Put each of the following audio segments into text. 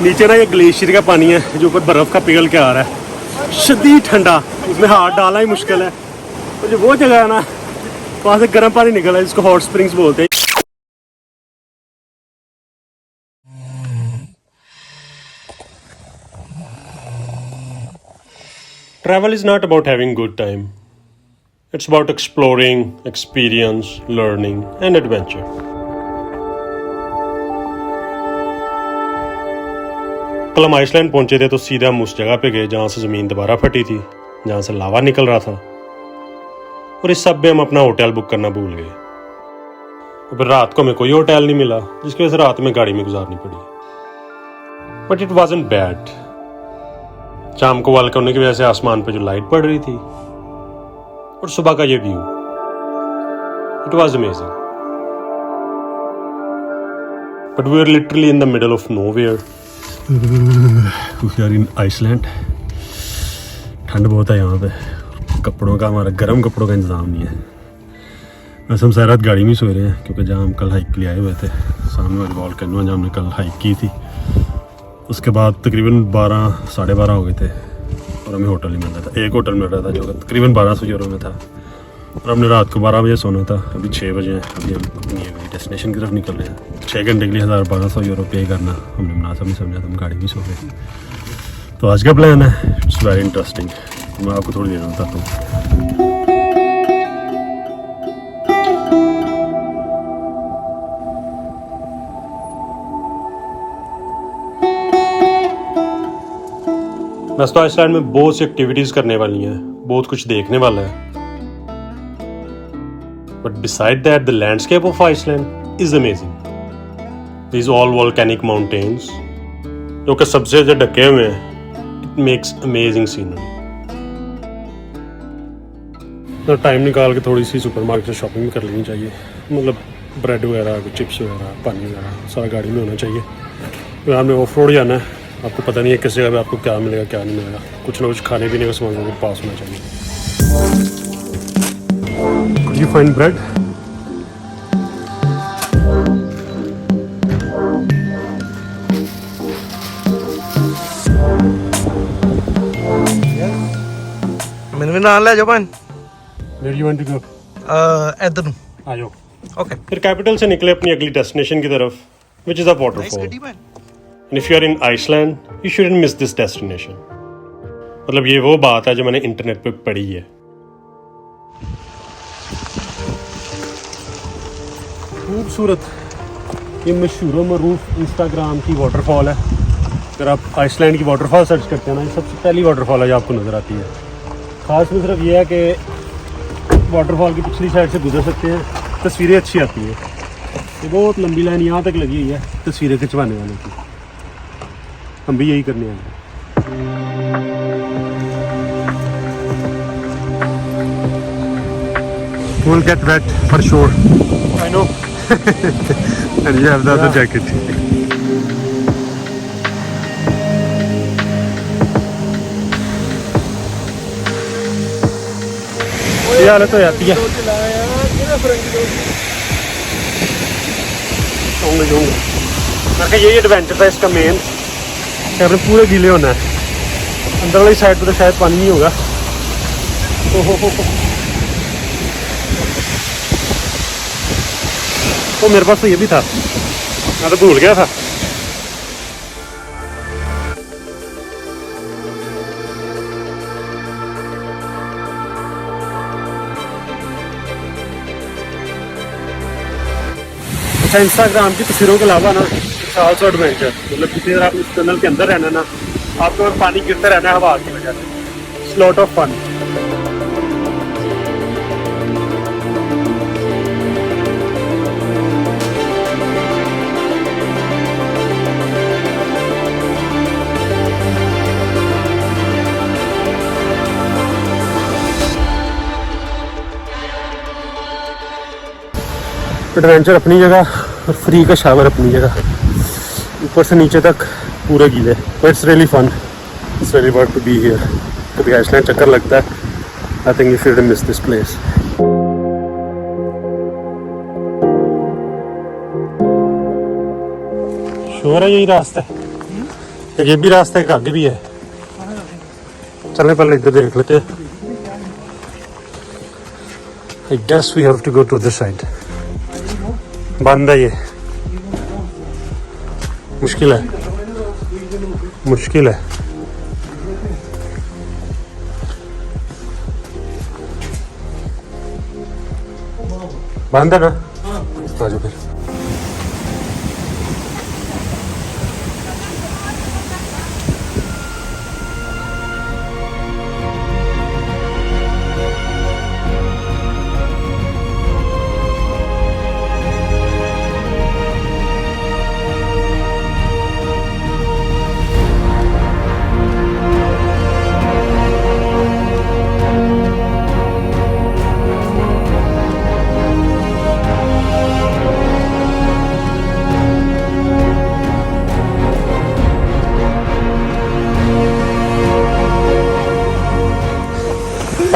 नीचे ना ये ग्लेशियर का पानी है जो ऊपर बर्फ़ का पिघल के आ रहा है, शदीद ठंडा, उसमें हाथ डालना ही मुश्किल है। तो जो वो जगह है ना वहाँ से गर्म पानी निकला है जिसको हॉट स्प्रिंग्स बोलते हैं। Travel is not about having good time. It's about exploring, experience, learning and adventure. कल हम आइसलैंड पहुंचे थे तो सीधे हम उस जगह पे गए जहाँ से ज़मीन दोबारा फटी थी, जहाँ से लावा निकल रहा था, और इस सब में हम अपना होटल बुक करना भूल गए। और फिर रात को हमें कोई होटल नहीं मिला, जिसकी वजह से रात में गाड़ी में गुजारनी पड़ी। But it wasn't bad. शाम को वाल करने की वजह से आसमान पे जो लाइट पड़ रही थी और सुबह का ये view, it was amazing. But we are literally in the middle of nowhere. We are in Iceland. ठंड बहुत है यहाँ पे, कपड़ों का, हमारा गर्म कपड़ों का इंतजाम नहीं है। बस हम सारी रात गाड़ी में सो रहे हैं क्योंकि जहाँ हम कल हाइक के लिए आए हुए थे, सामने वाले वॉल्केनो जहाँ हमने कल हाइक की थी, उसके बाद तकरीबन 12 साढ़े 12 हो गए थे और हमें होटल ही मिल रहा था। एक होटल मिल रहा था जो तकरीबन 1200 यूरो में था, और हमने रात को 12 बजे सोना था। अभी 6 बजे हैं, अभी हम अपनी अगली डेस्टिनेशन की तरफ निकल रहे हैं। 6 घंटे के लिए 1200 यूरो पे करना हमने मुनासिब नहीं समझा, तो हम गाड़ी में सो गए। तो आज का प्लान है, इट्स वेरी इंटरेस्टिंग। मैं आपको थोड़ी देर में बताता हूँ। वैसे तो आइसलैंड में बहुत सी एक्टिविटीज़ करने वाली हैं, बहुत कुछ देखने वाला है। But beside that the landscape of Iceland is amazing. These all volcanic mountains जो कि सबसे ज़्यादा ढके हुए हैं, इट मेक्स अमेजिंग सीनरी। तो टाइम निकाल के थोड़ी सी सुपरमार्केट से शॉपिंग भी कर लेनी चाहिए, मतलब ब्रेड वगैरह, चिप्स वगैरह, पानी वगैरह सारा गाड़ी में होना चाहिए। तो हमने ऑफ रोड जाना है, आपको पता नहीं है किस जगह पे आपको क्या मिलेगा क्या नहीं मिलेगा। कुछ ना कुछ खाने पीने का सामान आपके पास होना चाहिए। Could you find bread? ਮੈਨੂੰ ਵੀ ਨਾਲ ਲੈ ਜਾਓ ਭਾਂ। Where do you want to go? ਇੱਧਰ ਨੂੰ आ जाओ। ओके। फिर कैपिटल से निकले अपनी अगली डेस्टिनेशन की तरफ, which is a waterfall. And if you are in Iceland, you shouldn't miss this destination. मतलब ये वो बात है जो मैंने इंटरनेट पे पढ़ी है। खूबसूरत ये मशहूर मरूफ इंस्टाग्राम की वाटरफॉल है। अगर आप आइसलैंड की वाटरफॉल सर्च करते हैं ना, ये सबसे पहली वाटरफॉल है जो आपको नज़र आती है। ख़ास में सिर्फ ये है कि वाटरफॉल की पिछली साइड से गुजर सकते हैं, तस्वीरें अच्छी आती है। ये बहुत लंबी लाइन यहाँ तक लगी हुई है तस्वीरें खिंचवाने वाले की। हम भी यही करने आए हैं। We'll get wet for sure. I know. And you have the other jacket. ये हालत हो जाती है। यही एडवेंचर था इसका मेन, अपने पूरे गीले होना है। अंदर वाली साइड पे तो शायद पानी नहीं होगा। तो मेरे पास तो ये भी था, मैं तो भूल गया था। अच्छा, इंस्टाग्राम की तस्वीरों के अलावा ना ऑल्सो एडवेंचर, मतलब जितनी देर आप उस टनल के अंदर रहना ना, आपको और पानी गिरता रहना है हवा की वजह से। It's lot of fun. Adventure अपनी जगह और फ्री का शावर अपनी जगह, ऊपर से नीचे तक पूरे गीले। But it's really fun, it's very worth to be here. कभी आइसलैंड चक्कर लगता है, I think you should miss this place. Sure है यही रास्ता है? ये भी रास्ता एक आगे भी है, चलने पहले इधर देख लेते हैं। I guess we have to go to this side. बंद है ये, मुश्किल है, मुश्किल है। बंद है ना, आ जाओ फिर।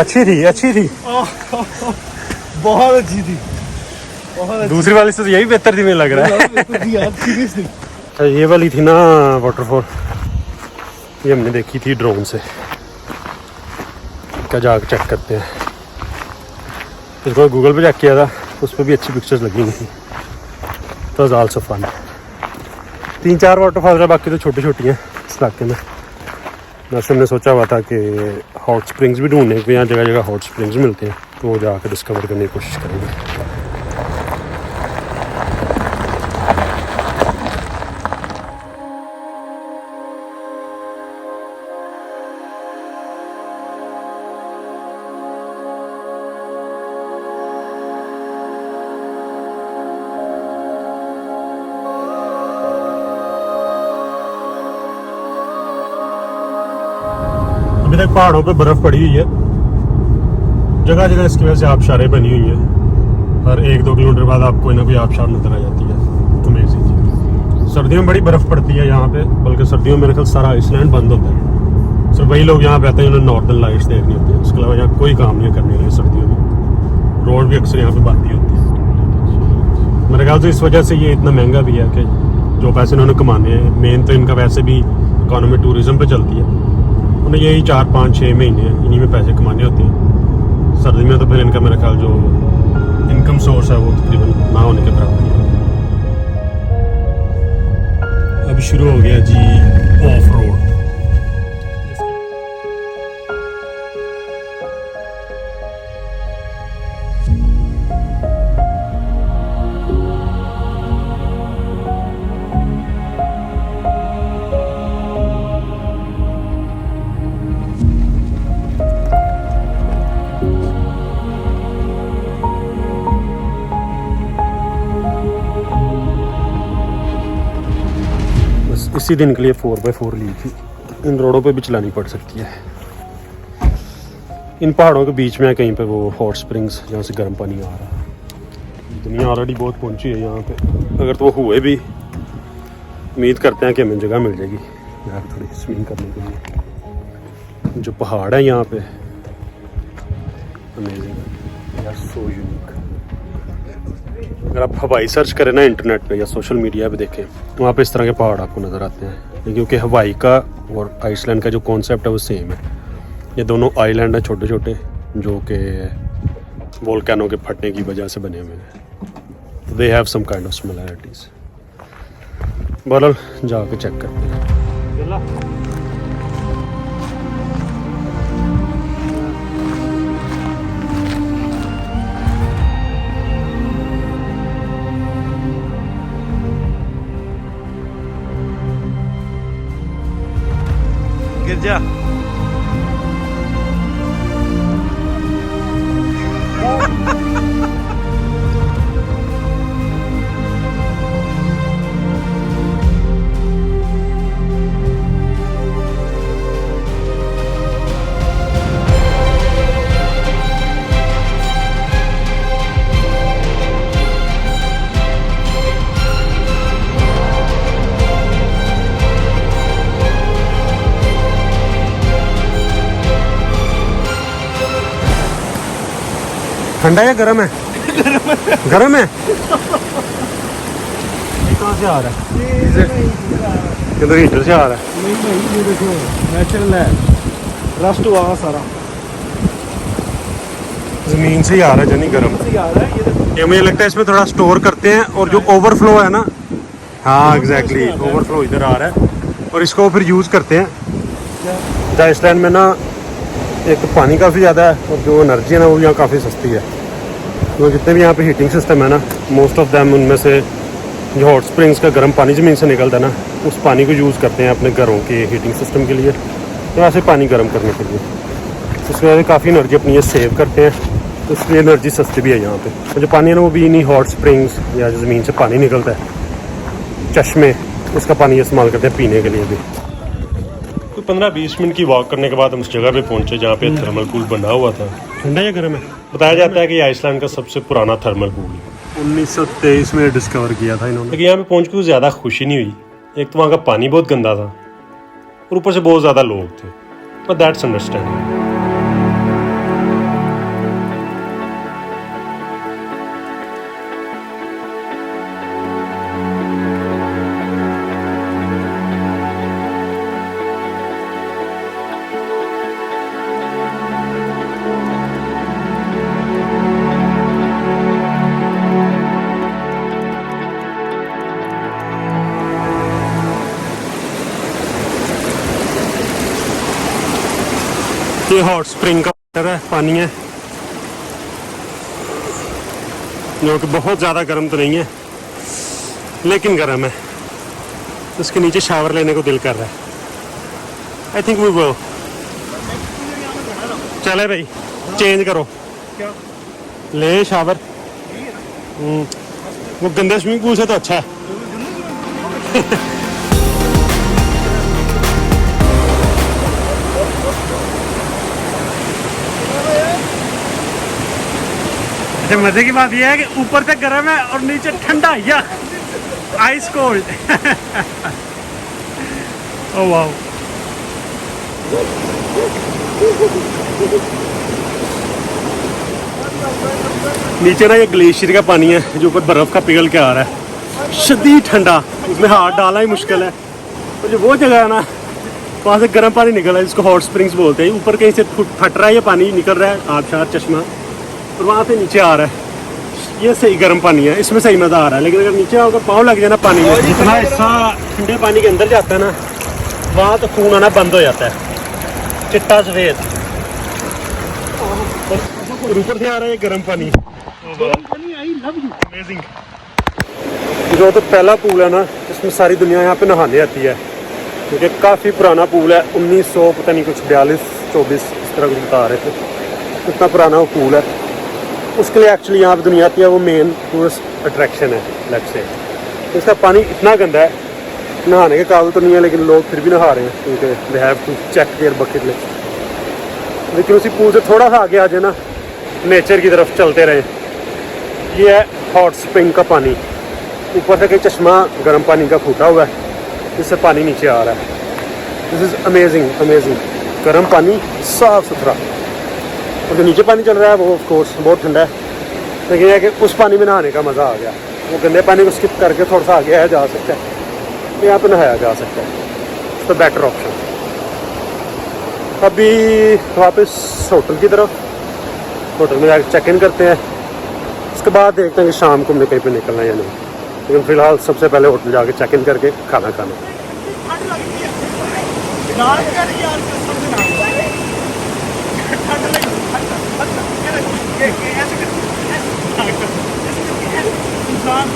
अच्छी थी, अच्छी थी, बहुत अच्छी थी, बहुत दूसरी वाली से तो यही बेहतर थी, मुझे लग रहा है। सीरियसली। अच्छा, ये वाली थी ना वाटरफॉल, ये हमने देखी थी ड्रोन से। क्या जाकर चेक करते हैं, इसको गूगल पे चेक किया था, उस पर भी अच्छी पिक्चर्स लगी हुई थी, तो वाज आल्सो फन। 3-4 वाटरफॉल है, बाकी तो छोटी छोटी हैं इस इलाके में। वैसे हमने सोचा हुआ था कि हॉट स्प्रिंग्स भी ढूंढने के, यहाँ जगह जगह हॉट स्प्रिंग्स मिलते हैं, तो वो जाकर डिस्कवर करने की कोशिश करेंगे। अभी तक पहाड़ों पे बर्फ पड़ी हुई है, जगह जगह इसकी वजह से आबशारें बनी हुई है, हर 1-2 किलोमीटर बाद आपको कोई ना कोई आबशार नजर आ जाती है। अमेजिंग चीज। सर्दियों में बड़ी बर्फ पड़ती है यहाँ पे, बल्कि सर्दियों में मेरे ख्याल सारा आइसलैंड बंद होता है, सिर्फ वही लोग यहाँ पे आते हैं जिन्हें नॉर्दर्न लाइट्स देखनी होती है, उसके अलावा यहाँ कोई काम नहीं करने के लिए सर्दियों में। रोड भी अक्सर यहाँ पे बंद ही होती है। मेरे ख्याल से इस वजह से ये इतना महंगा भी है कि जो पैसे इन्होंने कमाने हैं, मेन तो इनका वैसे भी इकॉनमी टूरिज्म पे चलती है, उन्हें यही 4-5-6 महीने इन्हीं में पैसे कमाने होते हैं। सर्दी में तो फिर इनका मेरा ख्याल जो इनकम सोर्स है वो तकरीबन ना होने के बराबर ही है। अभी शुरू हो गया जी ऑफ रोड। इसी दिन के लिए 4x4 ली थी, इन रोडों पे भी चलानी पड़ सकती है। इन पहाड़ों के बीच में कहीं पे वो हॉट स्प्रिंग्स जहाँ से गर्म पानी आ रहा है। दुनिया ऑलरेडी बहुत पहुंची है यहाँ पे, अगर तो वो हुए भी उम्मीद करते हैं कि हमें जगह मिल जाएगी यहाँ थोड़ी स्विमिंग करने के लिए। जो पहाड़ है यहाँ पे अमेजिंग यार, सो यूनिक। अगर आप हवाई सर्च करें ना इंटरनेट पे या सोशल मीडिया पे देखें, वहाँ पे इस तरह के पहाड़ आपको नज़र आते हैं, क्योंकि हवाई का और आइसलैंड का जो कॉन्सेप्ट है वो सेम है। ये दोनों आइलैंड हैं छोटे छोटे, जो कि वोल्केनो के फटने की वजह से बने हुए हैं। They have some kind of similarities. बहरहाल जाके चेक करते हैं। गिर जा। ठंडा या गर्म है? गर्म है। ये कहाँ से आ रहा है? किधर हीटर से आ रहा है। नहीं भाई ये देखो नेचुरल है, रस्ट हुआ हुआ सारा जमीन से ही आ रहा है जानी गर्म। से आ रहा है ये देखो। ये मुझे लगता है इसमें थोड़ा स्टोर करते हैं और जो ओवरफ्लो है ना, हाँ एग्जैक्टली ओवरफ्लो इधर आ रहा है और इसको फिर यूज़ करते हैं। आइसलैंड में ना एक तो पानी काफ़ी ज़्यादा है और जो एनर्जी है ना वो यहाँ काफ़ी सस्ती है। तो जितने भी यहाँ पे हीटिंग सिस्टम है ना, मोस्ट ऑफ दैम उनमें से जो हॉट स्प्रिंग्स का गर्म पानी ज़मीन से निकलता है ना, उस पानी को यूज़ करते हैं अपने घरों के हीटिंग सिस्टम के लिए, यहाँ से पानी गर्म करने के लिए। उसकी वजह से काफ़ी एनर्जी अपनी ये सेव करते हैं, तो इसलिए एनर्जी सस्ती भी है यहाँ पे। तो जो पानी है ना वो भी इन्हीं हॉट स्प्रिंग्स या जो ज़मीन से पानी निकलता है, चश्मे, उसका पानी इस्तेमाल करते हैं पीने के लिए भी। तो 15-20 मिनट की वॉक करने के बाद हम उस जगह पे पहुंचे जहाँ पे थर्मल पूल बना हुआ था। ठंडा या गर्म है? बताया जाता है कि आइसलैंड का सबसे पुराना थर्मल पूल है, 1923 में डिस्कवर किया था इन्होंने। लेकिन यहाँ पे पहुंच के ज़्यादा खुशी नहीं हुई। एक तो वहाँ का पानी बहुत गंदा था और ऊपर से बहुत ज़्यादा लोग थे, बट दैट्स अंडरस्टैंडिंग। ये हॉट स्प्रिंग का वाटर है, पानी है जो कि बहुत ज़्यादा गर्म तो नहीं है लेकिन गर्म है। उसके नीचे शावर लेने को दिल कर रहा है। I think we will. चले भाई चेंज करो। क्या ले शावर। वो गंदे स्विमिंग पूल से तो अच्छा है। मजे की बात यह है कि ऊपर से गर्म है और नीचे ठंडा या आइस कोल्ड। Oh wow. नीचे ना ये ग्लेशियर का पानी है जो ऊपर बर्फ का पिघल के आ रहा है, शदीद ठंडा, उसमें हाथ डालना ही मुश्किल है। और जो वो जगह है ना वहाँ से गर्म पानी निकल रहा है, जिसको हॉट स्प्रिंग्स बोलते हैं। ऊपर कहीं से फट रहा है ये पानी, निकल रहा है आबशार चश्मा, और वहाँ से नीचे आ रहा है। ये सही गर्म पानी है, इसमें सही मज़ा आ रहा है। लेकिन अगर नीचे अगर पाँव लग जाए ना पानी में, जितना हिस्सा ठंडे पानी के अंदर जाता है ना वहाँ तो खून आना बंद हो जाता है, चिट्टा सफेद। और ऊपर से आ रहा है गर्म पानी। अमेजिंग। जो तो पहला पूल है ना इसमें सारी दुनिया यहाँ पे नहाने आती है, क्योंकि काफ़ी पुराना पूल है। 1900 पता नहीं कुछ 42-24 इस तरह कुछ बता रहे थे, इतना पुराना वो पूल है। उसके लिए एक्चुअली यहाँ पे दुनिया आती है, वो मेन टूरिस्ट अट्रैक्शन है अलग से। तो इसका पानी इतना गंदा है, नहाने के काबिल तो नहीं है, लेकिन लोग फिर भी नहा रहे हैं क्योंकि they have to check their bucket list. लेकिन उसी पूल से थोड़ा सा आगे आ जाए ना, नेचर की तरफ चलते रहे। ये है हॉट स्प्रिंग का पानी, ऊपर से कहीं चश्मा गर्म पानी का फूटा हुआ है, इससे पानी नीचे आ रहा है। This is amazing amazing. गर्म पानी, साफ़ सुथरा। और जो नीचे पानी चल रहा है वो ऑफ कोर्स बहुत ठंडा है, लेकिन यह है कि उस पानी में नहाने का मज़ा आ गया। वो गंदे पानी को स्किप करके थोड़ा सा आगे आया जा सकता है, यहाँ पे नहाया जा सकता है। तो बेटर ऑप्शन। अभी वापस होटल की तरफ, होटल में जाकर चेक इन करते हैं। उसके बाद देखते हैं कि शाम को हमने कहीं पे निकलना है या नहीं, लेकिन फ़िलहाल सबसे पहले होटल जाके चेक इन करके खाना खाना। इंसान